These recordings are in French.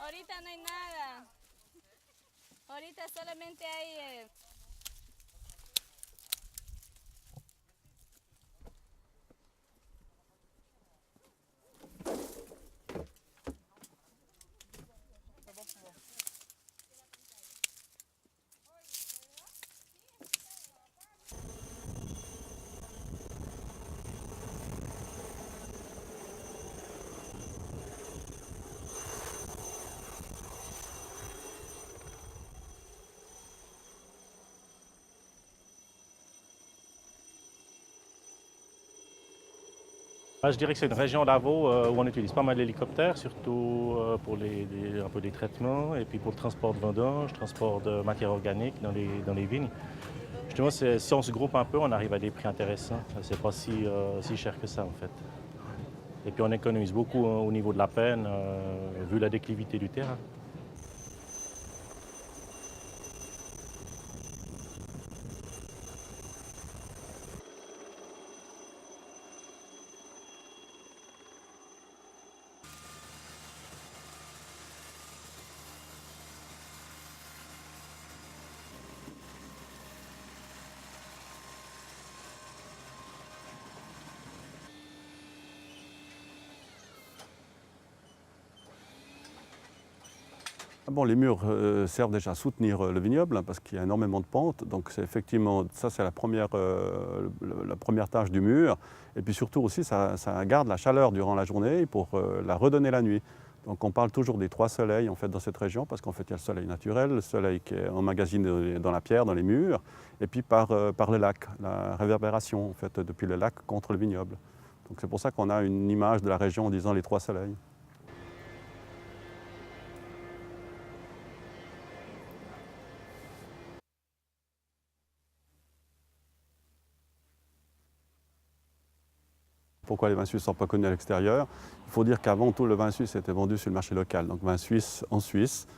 Ahorita no hay nada. Ahorita solamente hay... Je dirais que c'est une région Lavaux où on utilise pas mal d'hélicoptères, surtout pour un peu des traitements et puis pour le transport de vendanges, transport de matières organiques dans les vignes. Justement, si on se groupe un peu, on arrive à des prix intéressants. C'est pas si cher que ça en fait. Et puis on économise beaucoup au niveau de la peine, vu la déclivité du terrain. Bon, les murs servent déjà à soutenir le vignoble parce qu'il y a énormément de pentes. Donc c'est effectivement, ça c'est la première tâche du mur. Et puis surtout aussi, ça garde la chaleur durant la journée pour la redonner la nuit. Donc on parle toujours des 3 soleils en fait, dans cette région parce qu'en fait il y a le soleil naturel, le soleil qui est emmagasiné dans la pierre, dans les murs, et puis par le lac, la réverbération en fait, depuis le lac contre le vignoble. Donc c'est pour ça qu'on a une image de la région en disant les 3 soleils. Pourquoi les vins suisses ne sont pas connus à l'extérieur? Il faut dire qu'avant tout, le vin suisse était vendu sur le marché local, donc vin suisse en Suisse.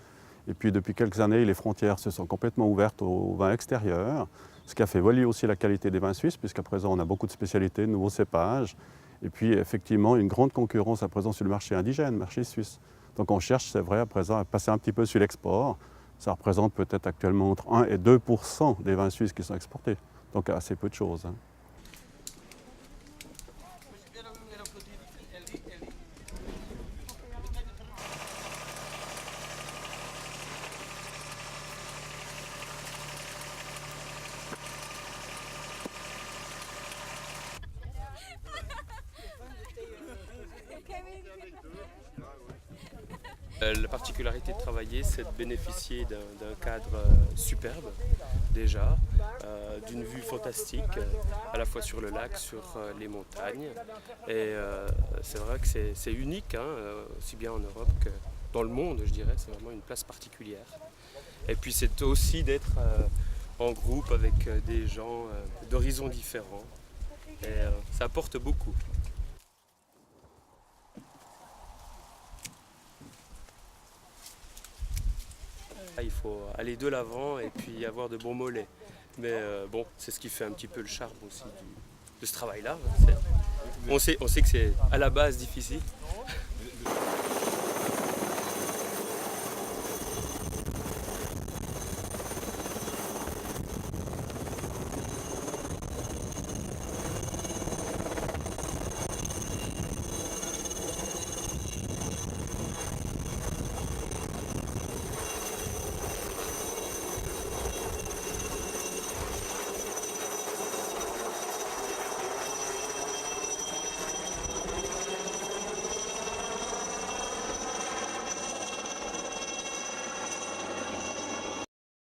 Et puis depuis quelques années, les frontières se sont complètement ouvertes aux vins extérieurs, ce qui a fait évoluer aussi la qualité des vins suisses, puisqu'à présent on a beaucoup de spécialités, de nouveaux cépages. Et puis effectivement, une grande concurrence à présent sur le marché indigène, le marché suisse. Donc on cherche, c'est vrai, à présent à passer un petit peu sur l'export. Ça représente peut-être actuellement entre 1 et 2% des vins suisses qui sont exportés. Donc assez peu de choses. La particularité de travailler, c'est de bénéficier d'un cadre superbe, déjà, d'une vue fantastique, à la fois sur le lac, sur les montagnes. Et c'est vrai que c'est unique, hein, aussi bien en Europe que dans le monde, je dirais. C'est vraiment une place particulière. Et puis c'est aussi d'être en groupe avec des gens d'horizons différents. Et ça apporte beaucoup. Il faut aller de l'avant et puis avoir de bons mollets. Mais bon, c'est ce qui fait un petit peu le charme aussi de ce travail-là. On sait que c'est à la base difficile,